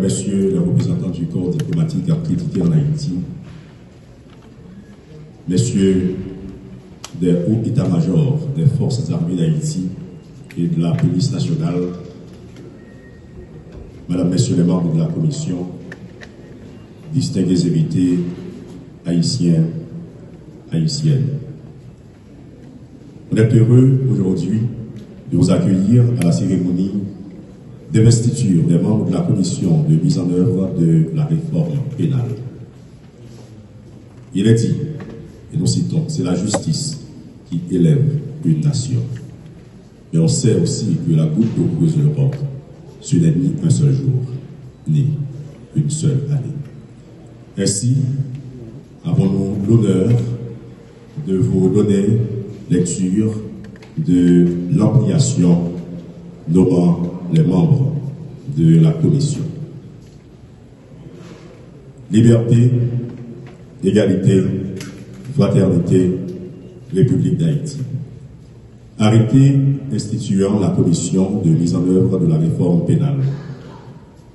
Mesdames, Messieurs les représentants du corps diplomatique accrédité en Haïti, Messieurs des hauts états-majors des forces armées d'Haïti et de la police nationale, Mesdames, Messieurs les membres de la commission, distingués invités, haïtiens, haïtiennes. On est heureux aujourd'hui de vous accueillir à la cérémonie d'investiture des membres de la commission de mise en œuvre de la réforme pénale. Il est dit, et nous citons, c'est la justice qui élève une nation. Mais on sait aussi que la goutte d'eau creuse le roc, ce n'est ni un seul jour, ni une seule année. Ainsi, avons-nous l'honneur de vous donner lecture de l'ampliation nommant les membres de la commission. Liberté, égalité, fraternité, République d'Haïti. Arrêté instituant la commission de mise en œuvre de la réforme pénale.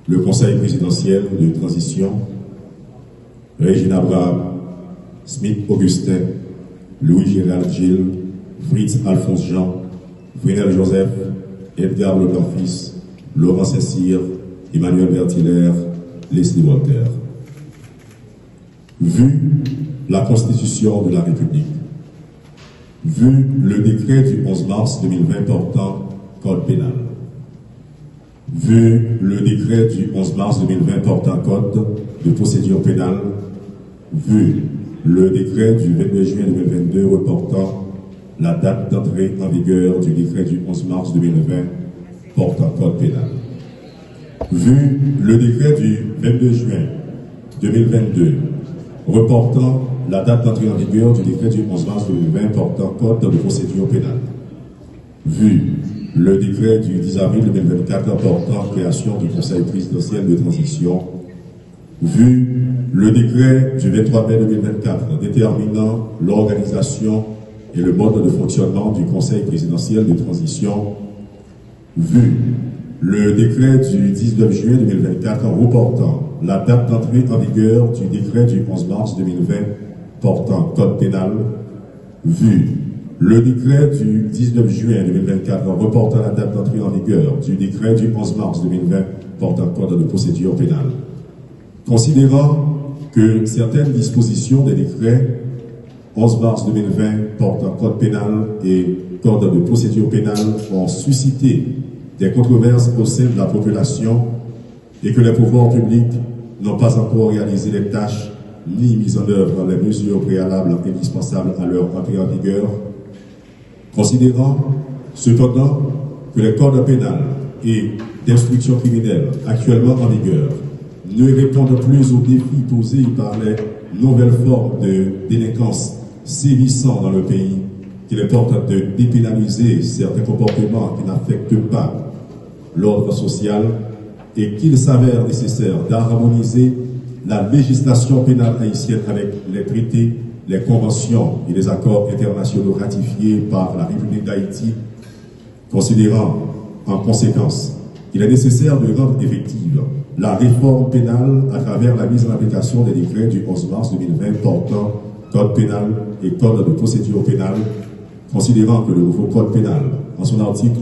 Le Conseil présidentiel de transition, Régine Abraham, Smith Augustin, Louis-Gérald Gilles, Fritz Alphonse Jean, Frénel Joseph, Edgar Leblanc-Fils, Laurent Saint-Cyr, Emmanuel Berthilaire, Leslie Walter. Vu la Constitution de la République, vu le décret du 11 mars 2020 portant Code pénal, vu le décret du 11 mars 2020 portant Code de procédure pénale, vu le décret du 22 juin 2022 reportant la date d'entrée en vigueur du décret du 11 mars 2020 portant Code pénal, vu le décret du 22 juin 2022 reportant la date d'entrée en vigueur du décret du 11 mars 2020 portant Code de procédure pénale, vu le décret du 10 avril 2024 portant création du Conseil présidentiel de transition, vu le décret du 23 mai 2024 déterminant l'organisation et le mode de fonctionnement du Conseil présidentiel de transition, vu le décret du 19 juin 2024 reportant la date d'entrée en vigueur du décret du 11 mars 2020 portant Code pénal, vu le décret du 19 juin 2024 reportant la date d'entrée en vigueur du décret du 11 mars 2020 portant Code de procédure pénale. Considérant que certaines dispositions des décrets 11 mars 2020 portant Code pénal et Code de procédure pénale ont suscité des controverses au sein de la population et que les pouvoirs publics n'ont pas encore réalisé les tâches ni mis en œuvre les mesures préalables indispensables à leur entrée en vigueur, considérant cependant que les codes pénals et d'instruction criminelle actuellement en vigueur ne répondent plus aux défis posés par les nouvelles formes de délinquance sévissant dans le pays, qu'il importe de dépénaliser certains comportements qui n'affectent pas l'ordre social et qu'il s'avère nécessaire d'harmoniser la législation pénale haïtienne avec les traités, les conventions et les accords internationaux ratifiés par la République d'Haïti, considérant en conséquence qu'il est nécessaire de rendre effective la réforme pénale à travers la mise en application des décrets du 11 mars 2020 portant Code pénal et Code de procédure pénale, considérant que le nouveau Code pénal, en son article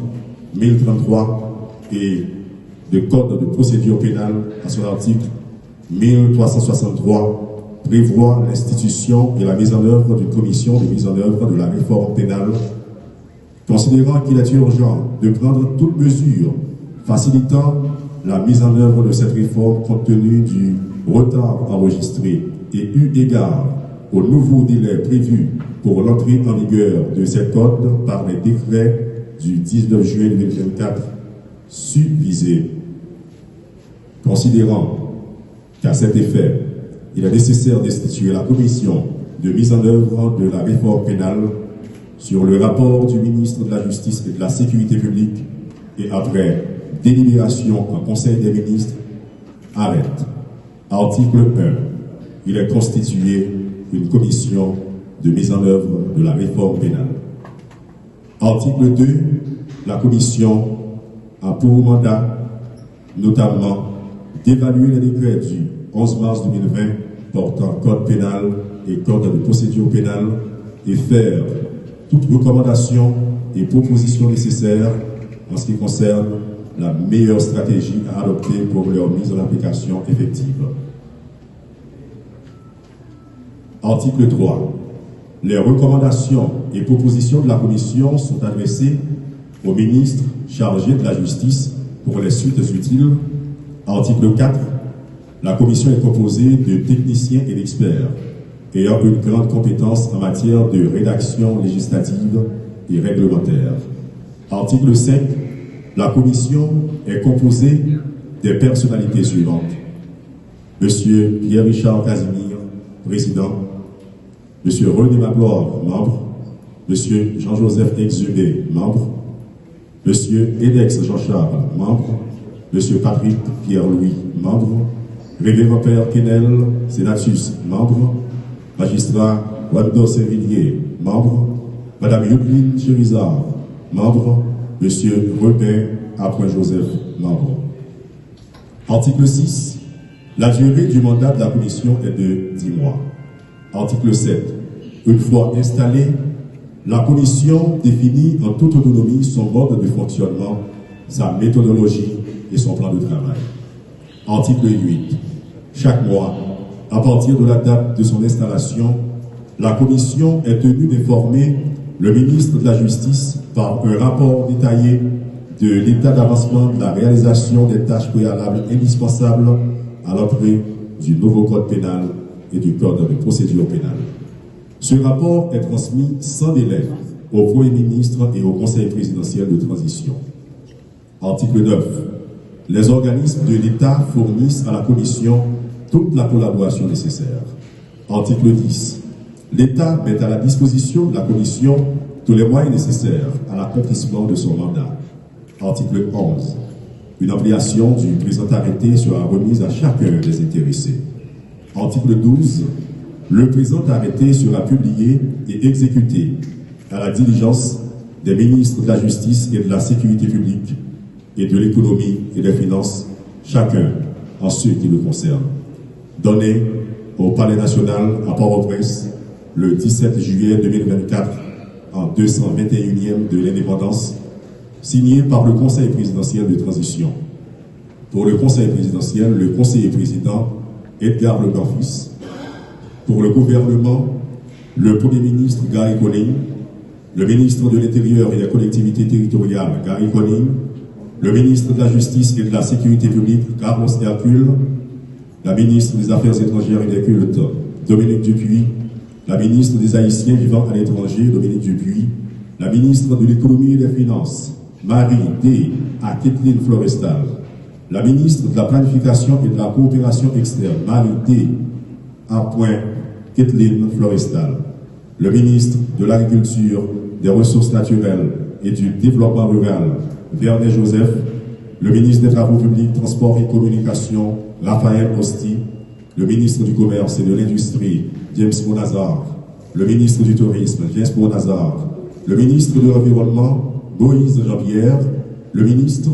1033 et le Code de procédure pénale, en son article 1363, prévoit l'institution et la mise en œuvre d'une commission de mise en œuvre de la réforme pénale, considérant qu'il est urgent de prendre toute mesure facilitant la mise en œuvre de cette réforme compte tenu du retard enregistré et eu égard au nouveau délai prévu pour l'entrée en vigueur de ces codes par les décrets du 19 juillet 2024 subvisés. Considérant qu'à cet effet, il est nécessaire d'instituer la commission de mise en œuvre de la réforme pénale sur le rapport du ministre de la Justice et de la Sécurité publique et après délibération en Conseil des ministres, arrête. Article 1. Il est constitué une commission de mise en œuvre de la réforme pénale. Article 2. La commission a pour mandat notamment d'évaluer les décrets du 11 mars 2020 portant code pénal et code de procédure pénale et faire toute recommandation et proposition nécessaires en ce qui concerne la meilleure stratégie à adopter pour leur mise en application effective. Article 3. Les recommandations et propositions de la Commission sont adressées au ministre chargé de la Justice pour les suites utiles. Article 4. La Commission est composée de techniciens et d'experts ayant une grande compétence en matière de rédaction législative et réglementaire. Article 5. La Commission est composée des personnalités suivantes. Monsieur Pierre-Richard Casimir, président. Monsieur René Magloire, membre. Monsieur Jean-Joseph Exudé, membre. Monsieur Edex Jean-Charles, membre. Monsieur Patrick Pierre-Louis, membre. Révérend Père Kenel Sénatus, membre. Magistrat Wando Sévillier, membre. Madame Yudeline Chérizard, membre. Monsieur Robert Après-Joseph, membre. Article 6. La durée du mandat de la Commission est de 10 mois. Article 7. Une fois installée, la Commission définit en toute autonomie son mode de fonctionnement, sa méthodologie et son plan de travail. Article 8. Chaque mois, à partir de la date de son installation, la Commission est tenue d'informer le ministre de la Justice par un rapport détaillé de l'état d'avancement de la réalisation des tâches préalables indispensables à l'entrée du nouveau code pénal et du code de procédure pénale. Ce rapport est transmis sans délai au Premier ministre et au Conseil présidentiel de transition. Article 9. Les organismes de l'État fournissent à la Commission toute la collaboration nécessaire. Article 10. L'État met à la disposition de la Commission tous les moyens nécessaires à l'accomplissement de son mandat. Article 11. Une ampliation du présent arrêté sera remise à chacun des intéressés. Article 12. Le présent arrêté sera publié et exécuté à la diligence des ministres de la Justice et de la Sécurité publique et de l'Économie et des Finances, chacun en ce qui le concerne. Donné au Palais national à Port-au-Prince le 17 juillet 2024 en 221e de l'indépendance, signé par le Conseil présidentiel de transition. Pour le Conseil présidentiel, le conseiller président Edgar Legarfus. Pour le gouvernement, le Premier ministre Gary Conille, le ministre de l'Intérieur et des collectivités territoriales Gary Conille, le ministre de la Justice et de la Sécurité publique Carlos Hercule, la ministre des Affaires étrangères et des cultes Dominique Dupuis, la ministre des Haïtiens vivant à l'étranger Dominique Dupuis, la ministre de l'Économie et des Finances Marie D. à Kathleen Florestal, la ministre de la Planification et de la Coopération externe Marie D. à Kathleen Florestal, le ministre de l'Agriculture, des Ressources naturelles et du Développement rural Vernet Joseph, le ministre des Travaux publics, Transports et Communications Raphaël Osti, le ministre du Commerce et de l'Industrie James Monazar, le ministre du Tourisme James Monazar, le ministre de l'Environnement Moïse Jean-Pierre, le ministre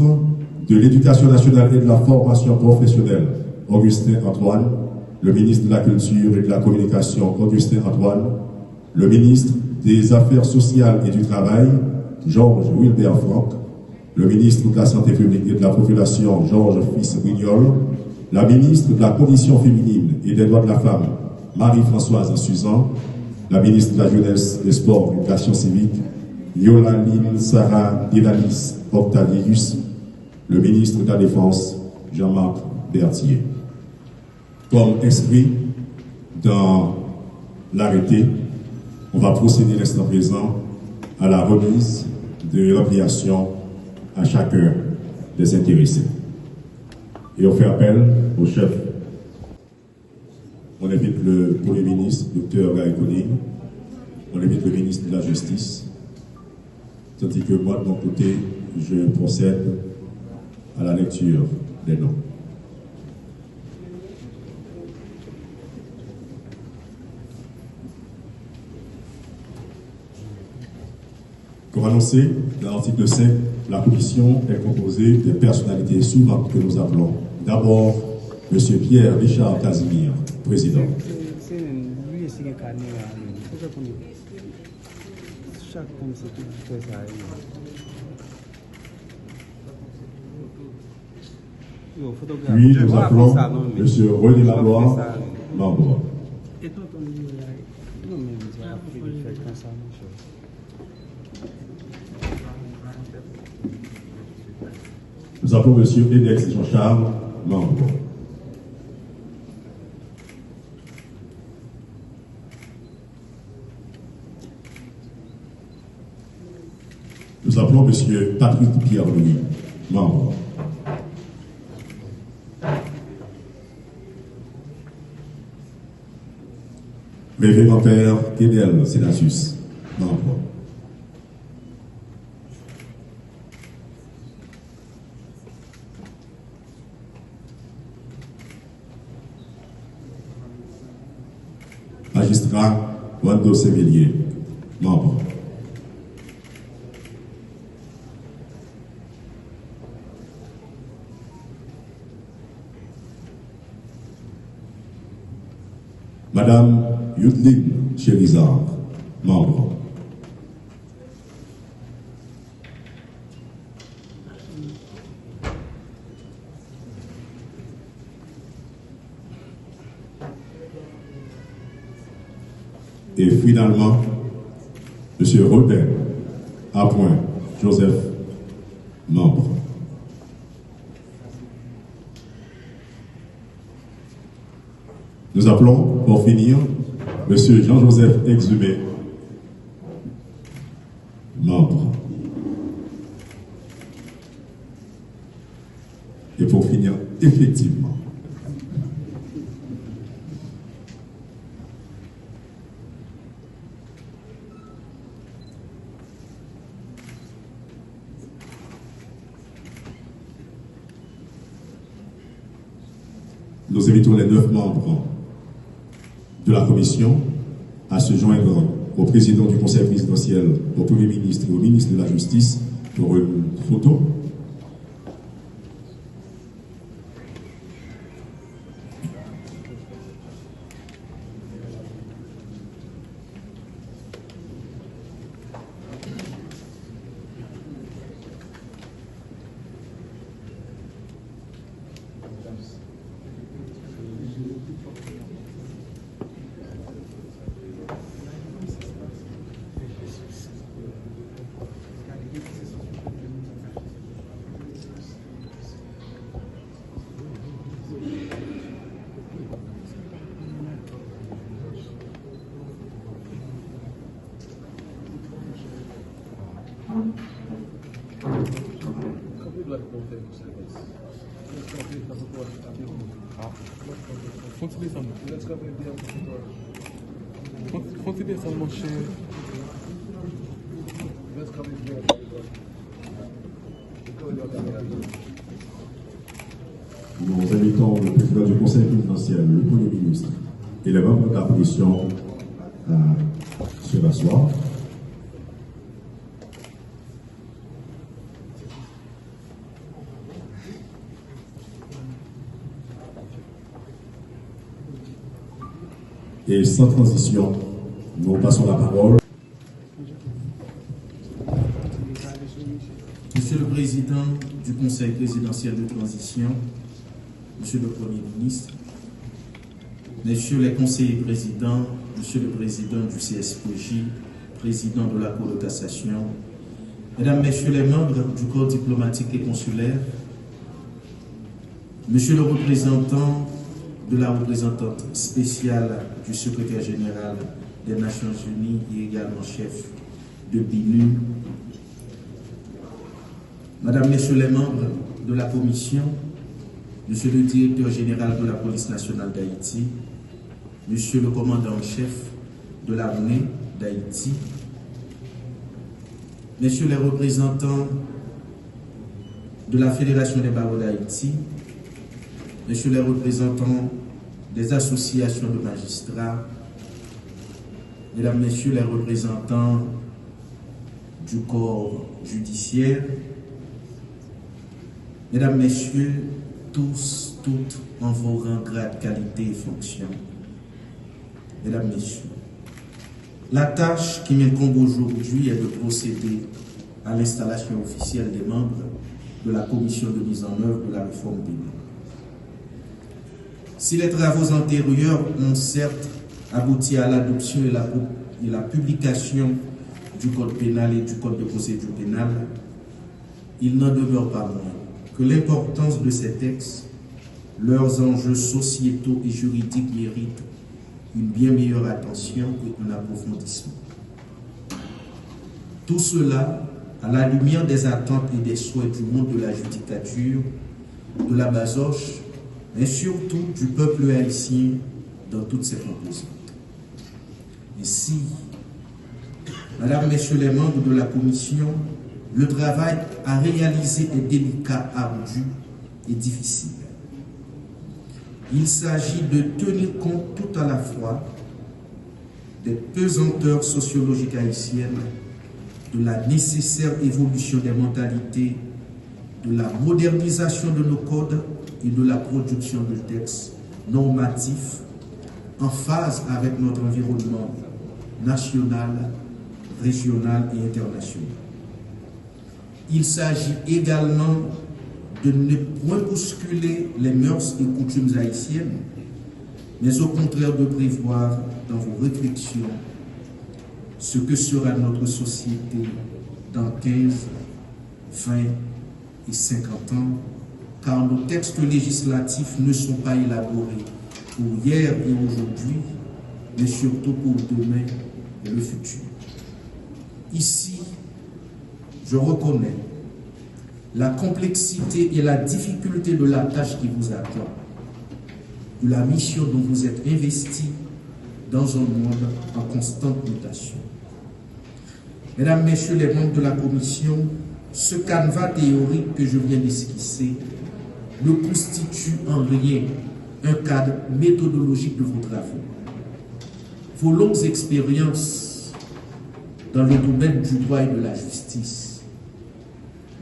de l'Éducation nationale et de la formation professionnelle Augustin Antoine, le ministre de la Culture et de la Communication Augustin Antoine, le ministre des Affaires sociales et du Travail Georges Wilbert Franck, le ministre de la Santé publique et de la Population Georges Fils-Brignol, la ministre de la Condition féminine et des droits de la femme Marie-Françoise Suzan, la ministre de la Jeunesse, des Sports et de l'Éducation civique Yolandine Sarah Diralis Octavius, le ministre de la Défense Jean-Marc Berthier. Comme inscrit dans l'arrêté, on va procéder l'instant présent à la remise de l'ampliation à chacun des intéressés. Et on fait appel au chef. On invite le Premier ministre, Dr Gary Conille. On invite le ministre de la Justice. Tandis que moi, de mon côté, je procède à la lecture des noms. Comme annoncé dans l'article 5, la commission est composée des personnalités suivantes que nous appelons. D'abord, Monsieur Pierre Richard Casimir, président. Puis nous appelons Monsieur René Laloy, membre. Nous appelons Monsieur Edex Jean-Charles, membre. Nous appelons Monsieur Patrick Pierre-Louis, membre. Révérend Père Kédel Sénatus, membre. Magistrat Wando Sévillier, membre. Madame Yudline Chérizard, membre. Et finalement, Monsieur Robert Appoint Joseph, membre. Nous appelons, pour finir, Monsieur Jean-Joseph Exhumé, membre. Et pour finir, effectivement, nous invitons les 9 membres de la commission à se joindre au président du conseil présidentiel, au premier ministre et au ministre de la Justice pour une photo. Nous invitons le président du conseil présidentiel, le premier ministre et les membres de la commission à se rasseoir. Et sans transition, nous passons la parole. Monsieur le Président du Conseil présidentiel de transition, Monsieur le Premier ministre, Messieurs les conseillers présidents, Monsieur le Président du CSPJ, Président de la Cour de cassation, Mesdames, Messieurs les membres du corps diplomatique et consulaire, Monsieur le représentant de la représentante spéciale du secrétaire général des Nations Unies et également chef de BINU, Madame, Messieurs les membres de la Commission, Monsieur le directeur général de la police nationale d'Haïti, Monsieur le commandant en chef de l'armée d'Haïti, Messieurs les représentants de la Fédération des barreaux d'Haïti, Messieurs les représentants des associations de magistrats, Mesdames, Messieurs les représentants du corps judiciaire, Mesdames, Messieurs, tous, toutes en vos rangs, grades, qualités et fonctions. Mesdames, Messieurs, la tâche qui m'incombe aujourd'hui est de procéder à l'installation officielle des membres de la commission de mise en œuvre de la réforme pénale. Si les travaux antérieurs ont certes abouti à l'adoption et la publication du code pénal et du code de procédure pénale, il n'en demeure pas moins que l'importance de ces textes, leurs enjeux sociétaux et juridiques méritent une bien meilleure attention et un approfondissement. Tout cela à la lumière des attentes et des souhaits du monde de la judicature, de la basoche, mais surtout du peuple haïtien dans toutes ses composantes. Ainsi, Madame, Messieurs les membres de la Commission, le travail à réaliser est délicat, ardu et difficile. Il s'agit de tenir compte tout à la fois des pesanteurs sociologiques haïtiennes, de la nécessaire évolution des mentalités, de la modernisation de nos codes et de la production de textes normatifs en phase avec notre environnement national, régional et international. Il s'agit également de ne point bousculer les mœurs et coutumes haïtiennes, mais au contraire de prévoir dans vos réflexions ce que sera notre société dans 15, 20 et 50 ans, car nos textes législatifs ne sont pas élaborés pour hier et aujourd'hui, mais surtout pour demain et le futur. Ici, je reconnais la complexité et la difficulté de la tâche qui vous attend, de la mission dont vous êtes investis dans un monde en constante mutation. Mesdames, Messieurs les membres de la Commission, ce canevas théorique que je viens d'esquisser ne constitue en rien un cadre méthodologique de vos travaux. Vos longues expériences dans le domaine du droit et de la justice,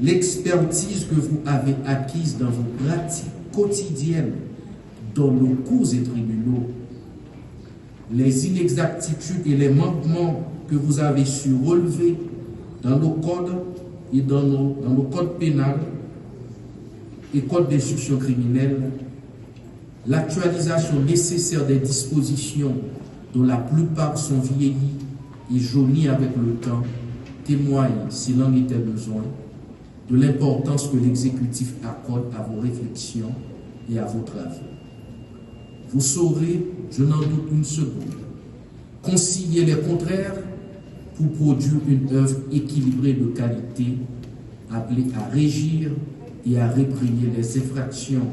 l'expertise que vous avez acquise dans vos pratiques quotidiennes dans nos cours et tribunaux, les inexactitudes et les manquements que vous avez su relever dans nos codes et dans nos codes pénals et codes d'instruction criminelle, l'actualisation nécessaire des dispositions dont la plupart sont vieillies et jaunies avec le temps, témoigne, s'il en était besoin, de l'importance que l'exécutif accorde à vos réflexions et à vos travaux. Vous saurez, je n'en doute une seconde, concilier les contraires pour produire une œuvre équilibrée de qualité, appelée à régir et à réprimer les infractions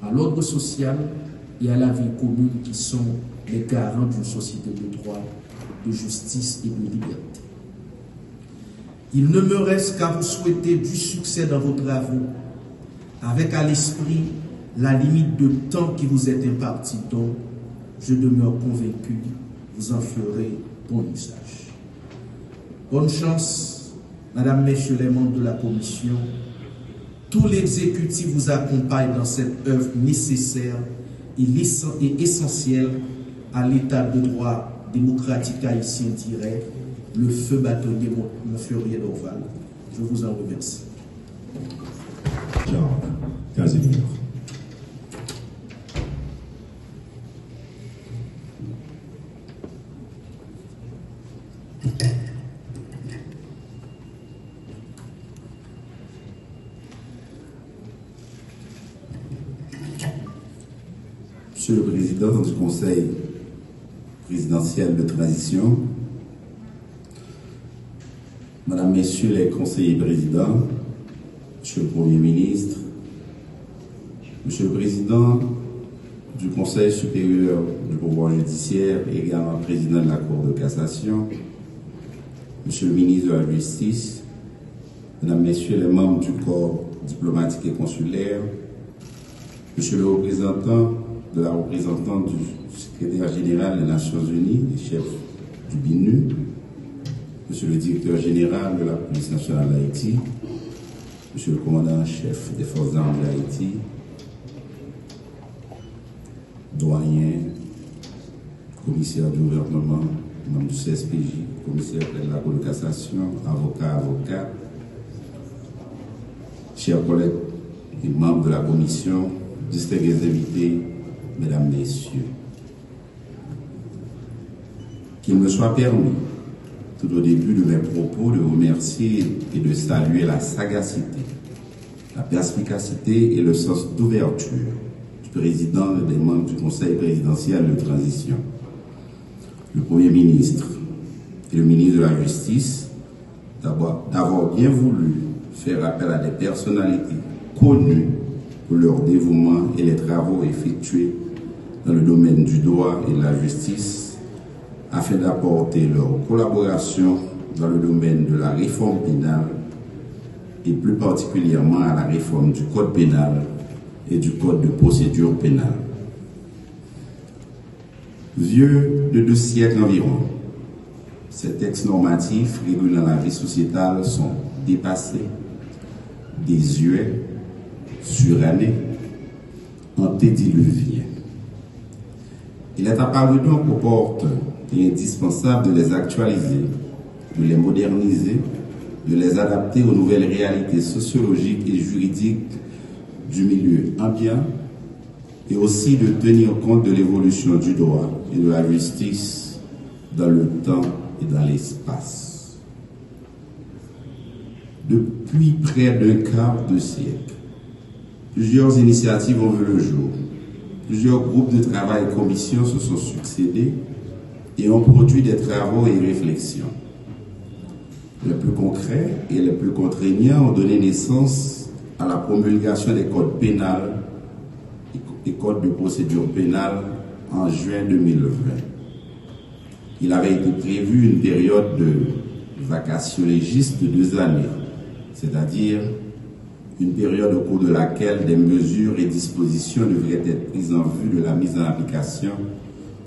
à l'ordre social et à la vie commune qui sont les garants d'une société de droit, de justice et de liberté. Il ne me reste qu'à vous souhaiter du succès dans vos travaux, avec à l'esprit la limite de temps qui vous est impartie, dont je demeure convaincu, vous en ferez bon usage. Bonne chance, Madame, Messieurs les membres de la Commission. Tout l'exécutif vous accompagne dans cette œuvre nécessaire et essentielle à l'état de droit démocratique haïtien, dirait le feu bâtonnier Montfleury d'Orval. Je vous en remercie. Jean Casimir. Monsieur le Président du Conseil présidentiel de transition, Madame, Messieurs les conseillers présidents, Monsieur le Premier ministre, Monsieur le Président du Conseil supérieur du pouvoir judiciaire et également Président de la Cour de cassation, Monsieur le ministre de la Justice, Mesdames, Messieurs les membres du corps diplomatique et consulaire, Monsieur le représentant de la représentante du secrétaire général des Nations Unies, et chef du BINU, Monsieur le directeur général de la police nationale d'Haïti, Monsieur le commandant-chef des forces armées d'Haïti, doyen, commissaire du gouvernement, membre du CSPJ, commissaire de la Cour de cassation, avocats, chers collègues et membres de la commission, distingués invités, mesdames, messieurs. Qu'il me soit permis, tout au début de mes propos, de remercier et de saluer la sagacité, la perspicacité et le sens d'ouverture du président et des membres du Conseil présidentiel de transition, le Premier ministre et le ministre de la Justice, d'avoir bien voulu faire appel à des personnalités connues pour leur dévouement et les travaux effectués dans le domaine du droit et de la justice, afin d'apporter leur collaboration dans le domaine de la réforme pénale et plus particulièrement à la réforme du code pénal et du code de procédure pénale. Vieux de 2 siècles environ, ces textes normatifs régulant la vie sociétale sont dépassés, désuets, surannés, antédiluviens. Il est apparu donc opportun et indispensable de les actualiser, de les moderniser, de les adapter aux nouvelles réalités sociologiques et juridiques du milieu ambiant et aussi de tenir compte de l'évolution du droit et de la justice dans le temps et dans l'espace. Depuis près d'un quart de siècle, plusieurs initiatives ont vu le jour. Plusieurs groupes de travail et commissions se sont succédés et ont produit des travaux et réflexions. Les plus concrets et les plus contraignants ont donné naissance à la promulgation des codes pénals et codes de procédure pénale en juin 2020. Il avait été prévu une période de vacation légiste de 2 années, c'est-à-dire une période au cours de laquelle des mesures et dispositions devraient être prises en vue de la mise en application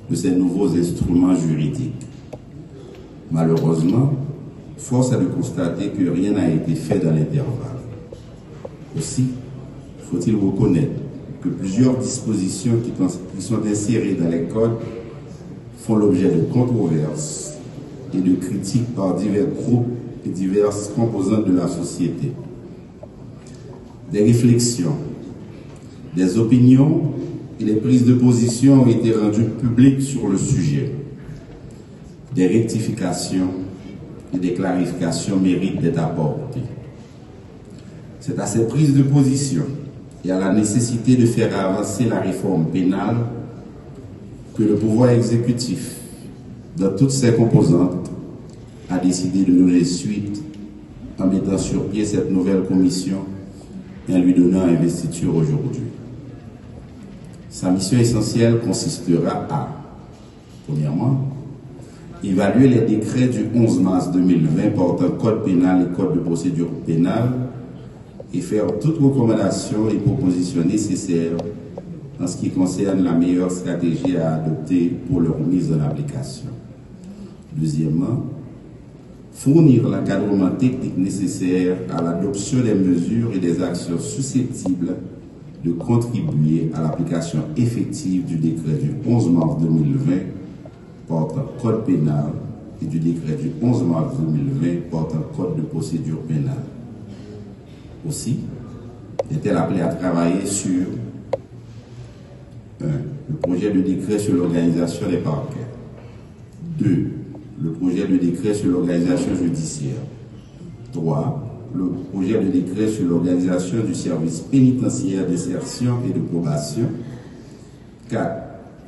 de ces nouveaux instruments juridiques. Malheureusement, force est de constater que rien n'a été fait dans l'intervalle. Aussi, faut-il reconnaître que plusieurs dispositions qui sont insérées dans les codes font l'objet de controverses et de critiques par divers groupes et diverses composantes de la société. Des réflexions, des opinions et des prises de position ont été rendues publiques sur le sujet. Des rectifications et des clarifications méritent d'être apportées. C'est à ces prises de position et à la nécessité de faire avancer la réforme pénale que le pouvoir exécutif, dans toutes ses composantes, a décidé de donner suite en mettant sur pied cette nouvelle commission et en lui donnant investiture aujourd'hui. Sa mission essentielle consistera à, premièrement, évaluer les décrets du 11 mars 2020 portant code pénal et code de procédure pénale et faire toutes recommandations et propositions nécessaires en ce qui concerne la meilleure stratégie à adopter pour leur mise en application. Deuxièmement, fournir l'encadrement technique nécessaire à l'adoption des mesures et des actions susceptibles de contribuer à l'application effective du décret du 11 mars 2020 portant code pénal et du décret du 11 mars 2020 portant code de procédure pénale. Aussi, est-elle appelée à travailler sur 1. Le projet de décret sur l'organisation des parquets. 2. Le projet de décret sur l'organisation judiciaire. 3. Le projet de décret sur l'organisation du service pénitentiaire d'insertion et de probation. 4.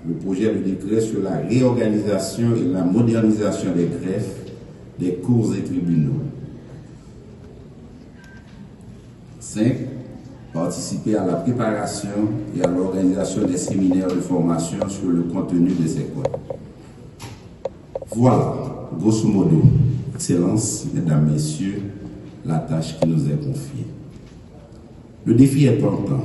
Le projet de décret sur la réorganisation et la modernisation des greffes, des cours et tribunaux. 5. Participer à la préparation et à l'organisation des séminaires de formation sur le contenu de ces codes. Voilà, grosso modo, Excellences, Mesdames, Messieurs, la tâche qui nous est confiée. Le défi est important.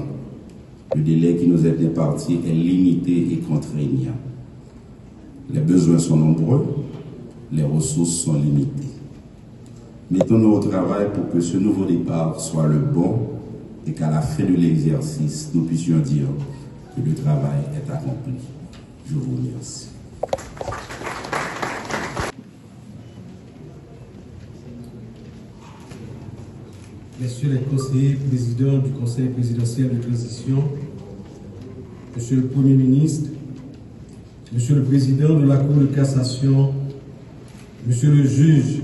Le délai qui nous est imparti est limité et contraignant. Les besoins sont nombreux, les ressources sont limitées. Mettons-nous au travail pour que ce nouveau départ soit le bon et qu'à la fin de l'exercice, nous puissions dire que le travail est accompli. Je vous remercie. Messieurs les conseillers présidents du Conseil présidentiel de transition, Monsieur le Premier ministre, Monsieur le Président de la Cour de cassation, Monsieur le juge,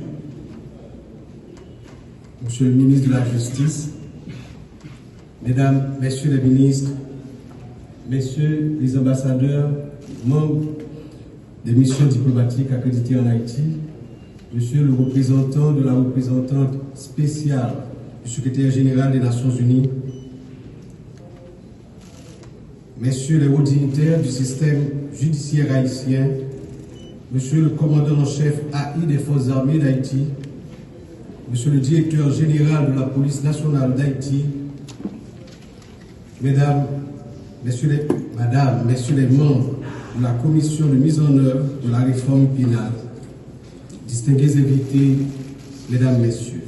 Monsieur le ministre de la Justice, Mesdames, Messieurs les ministres, Messieurs les ambassadeurs, membres des missions diplomatiques accréditées en Haïti, Monsieur le représentant de la représentante spéciale du secrétaire général des Nations Unies, Messieurs les hauts dignitaires du système judiciaire haïtien, Monsieur le commandant en chef AI des Forces armées d'Haïti, Monsieur le directeur général de la police nationale d'Haïti, Mesdames, Messieurs les membres de la commission de mise en œuvre de la réforme pénale, distingués invités, Mesdames, Messieurs,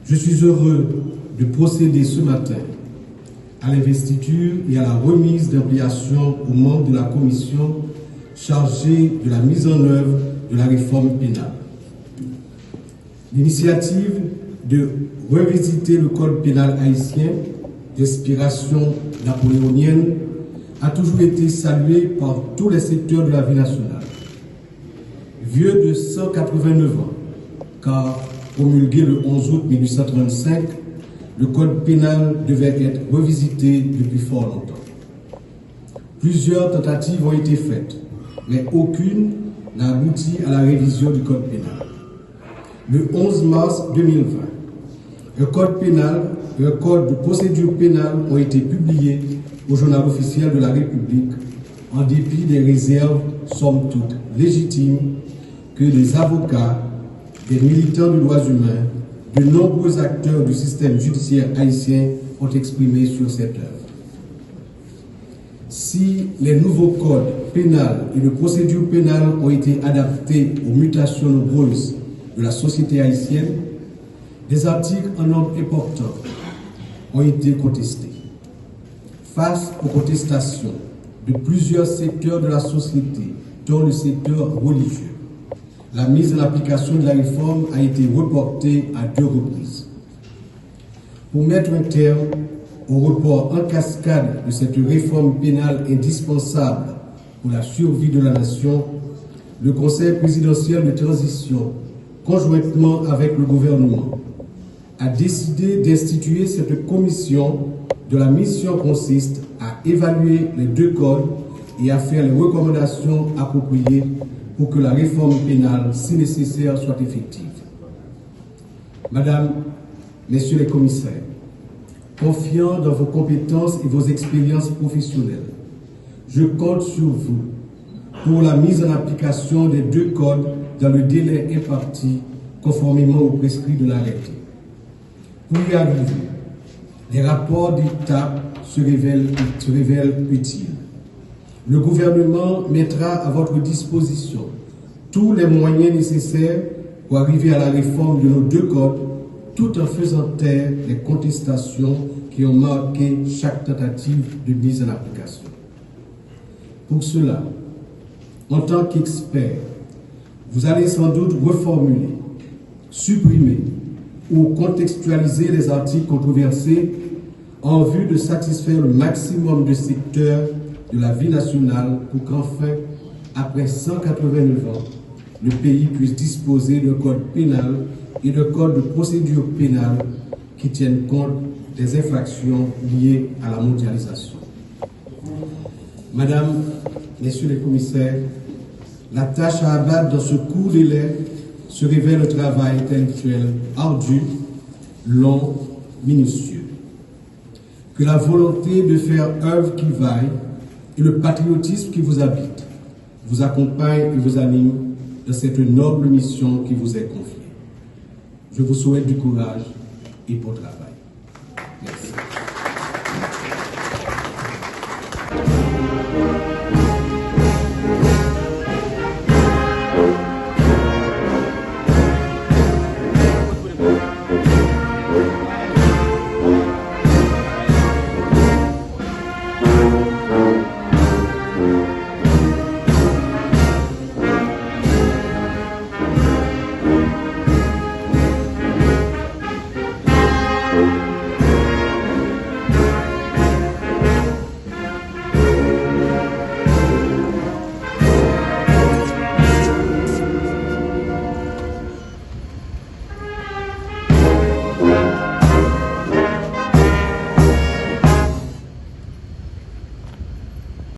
je suis heureux de procéder ce matin à l'investiture et à la remise d'ampliation aux membres de la commission chargée de la mise en œuvre de la réforme pénale. L'initiative de revisiter le code pénal haïtien d'inspiration napoléonienne a toujours été saluée par tous les secteurs de la vie nationale. Vieux de 189 ans, car promulgué le 11 août 1835, le code pénal devait être revisité depuis fort longtemps. Plusieurs tentatives ont été faites, mais aucune n'a abouti à la révision du code pénal. Le 11 mars 2020, le code pénal et le code de procédure pénale ont été publiés au journal officiel de la République en dépit des réserves, somme toute légitimes, que des avocats, des militants des droits humains, de nombreux acteurs du système judiciaire haïtien ont exprimé sur cette œuvre. Si les nouveaux codes pénals et de procédure pénale ont été adaptés aux mutations nombreuses de la société haïtienne, des articles en nombre important ont été contestés. Face aux contestations de plusieurs secteurs de la société, dont le secteur religieux, la mise en application de la réforme a été reportée à 2 reprises. Pour mettre un terme au report en cascade de cette réforme pénale indispensable pour la survie de la nation, le Conseil présidentiel de transition, conjointement avec le gouvernement, a décidé d'instituer cette commission dont la mission consiste à évaluer les 2 codes et à faire les recommandations appropriées pour que la réforme pénale, si nécessaire, soit effective. Madame, Messieurs les commissaires, confiant dans vos compétences et vos expériences professionnelles, je compte sur vous pour la mise en application des 2 codes dans le délai imparti conformément aux prescrits de l'arrêté. Pour y arriver, les rapports d'étape se révèlent utiles. Le gouvernement mettra à votre disposition tous les moyens nécessaires pour arriver à la réforme de nos 2 codes, tout en faisant taire les contestations qui ont marqué chaque tentative de mise en application. Pour cela, en tant qu'expert, vous allez sans doute reformuler, supprimer ou contextualiser les articles controversés en vue de satisfaire le maximum de secteurs de la vie nationale pour qu'enfin, après 189 ans, le pays puisse disposer d'un code pénal et d'un code de procédure pénale qui tiennent compte des infractions liées à la mondialisation. Madame, Messieurs les commissaires, la tâche à abattre dans ce court délai se révèle un travail intellectuel ardu, long, minutieux. Que la volonté de faire œuvre qui vaille et le patriotisme qui vous habite vous accompagnent et vous animent dans cette noble mission qui vous est confiée. Je vous souhaite du courage et bon travail.